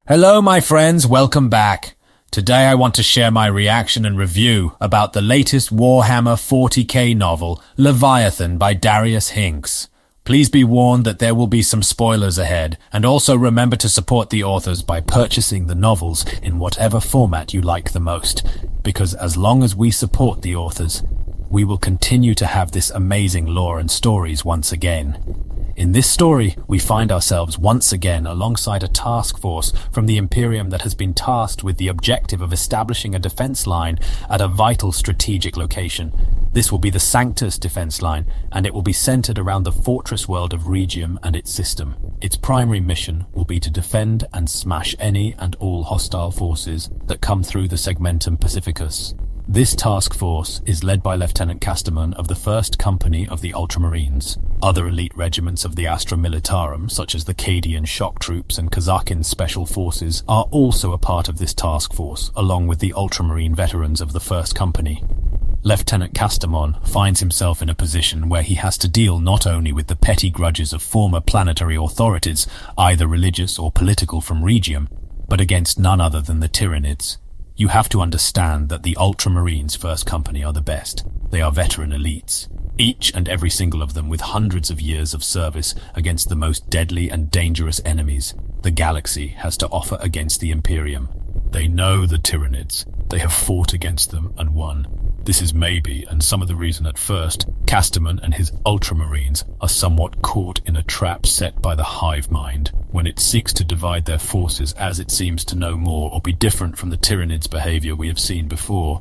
Hello my friends, welcome back. Today I want to share my reaction and review about the latest Warhammer 40K novel, Leviathan by Darius Hicks. Please be warned that there will be some spoilers ahead, and also remember to support the authors by purchasing the novels in whatever format you like the most, because as long as we support the authors, we will continue to have this amazing lore and stories once again. In this story, we find ourselves once again alongside a task force from the Imperium that has been tasked with the objective of establishing a defense line at a vital strategic location. This will be the Sanctus defense line, and it will be centered around the fortress world of Regium and its system. Its primary mission will be to defend and smash any and all hostile forces that come through the Segmentum Pacificus. This task force is led by Lieutenant Casterman of the 1st Company of the Ultramarines. Other elite regiments of the Astra Militarum, such as the Cadian Shock Troops and Kazakin Special Forces, are also a part of this task force, along with the Ultramarine veterans of the 1st Company. Lieutenant Casterman finds himself in a position where he has to deal not only with the petty grudges of former planetary authorities, either religious or political from Regium, but against none other than the Tyranids. You have to understand that the Ultramarines 1st Company are the best. They are veteran elites, each and every single of them with hundreds of years of service against the most deadly and dangerous enemies the galaxy has to offer against the Imperium. They know the Tyranids. They have fought against them and won. This is maybe, and some of the reason at first, Casterman and his Ultramarines are somewhat caught in a trap set by the hive mind, when it seeks to divide their forces as it seems to know more or be different from the Tyranids' behavior we have seen before.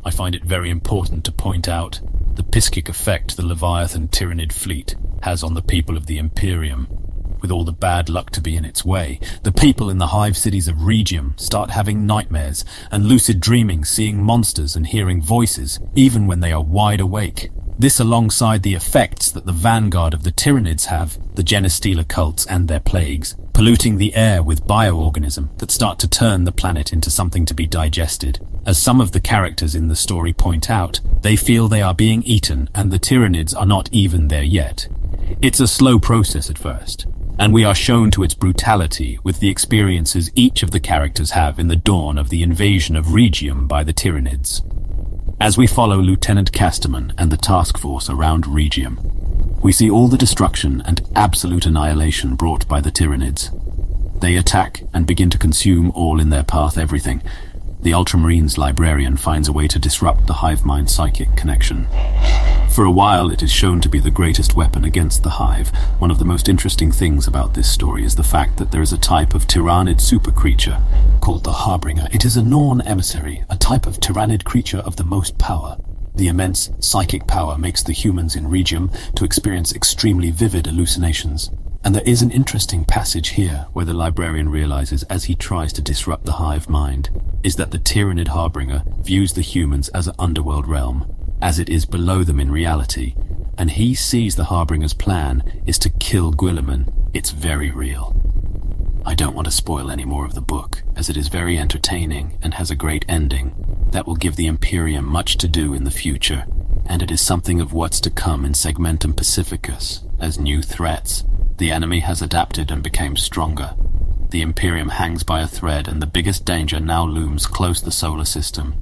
I find it very important to point out the psychic effect the Leviathan Tyranid fleet has on the people of the Imperium. With all the bad luck to be in its way, the people in the hive cities of Regium start having nightmares and lucid dreaming, seeing monsters and hearing voices, even when they are wide awake. This alongside the effects that the vanguard of the Tyranids have, the Genestealer cults and their plagues, polluting the air with bioorganisms that start to turn the planet into something to be digested. As some of the characters in the story point out, they feel they are being eaten and the Tyranids are not even there yet. It's a slow process at first, and we are shown to its brutality with the experiences each of the characters have in the dawn of the invasion of Regium by the Tyranids. As we follow Lieutenant Casterman and the task force around Regium, we see all the destruction and absolute annihilation brought by the Tyranids. They attack and begin to consume all in their path everything. The Ultramarines librarian finds a way to disrupt the hive mind psychic connection. For a while, it is shown to be the greatest weapon against the hive. One of the most interesting things about this story is the fact that there is a type of Tyranid super creature called the Harbinger. It is a Norn emissary, a type of Tyranid creature of the most power. The immense psychic power makes the humans in Regium to experience extremely vivid hallucinations. And there is an interesting passage here where the librarian realizes, as he tries to disrupt the hive mind, is that the Tyranid Harbinger views the humans as an underworld realm, as it is below them in reality, and he sees the Harbinger's plan is to kill Guilliman. It's very real. I don't want to spoil any more of the book, as it is very entertaining and has a great ending that will give the Imperium much to do in the future, and it is something of what's to come in Segmentum Pacificus as new threats. The enemy has adapted and became stronger. The Imperium hangs by a thread, and the biggest danger now looms close to the solar system.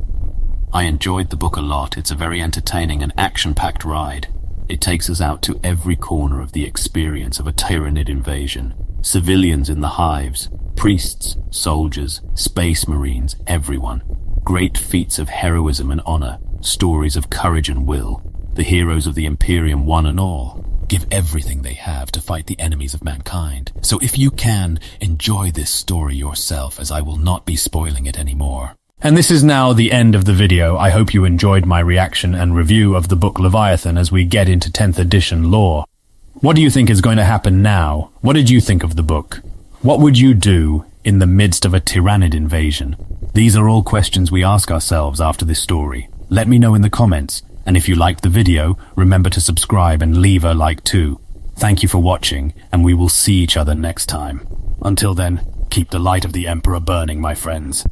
I enjoyed the book a lot. It's a very entertaining and action-packed ride. It takes us out to every corner of the experience of a Tyranid invasion. Civilians in the hives, priests, soldiers, space marines, everyone. Great feats of heroism and honor, stories of courage and will. The heroes of the Imperium, one and all, give everything they have to fight the enemies of mankind. So if you can, enjoy this story yourself, as I will not be spoiling it anymore. And this is now the end of the video. I hope you enjoyed my reaction and review of the book Leviathan as we get into 10th edition lore. What do you think is going to happen now? What did you think of the book? What would you do in the midst of a Tyranid invasion? These are all questions we ask ourselves after this story. Let me know in the comments. And if you liked the video, remember to subscribe and leave a like too. Thank you for watching, and we will see each other next time. Until then, keep the light of the Emperor burning, my friends.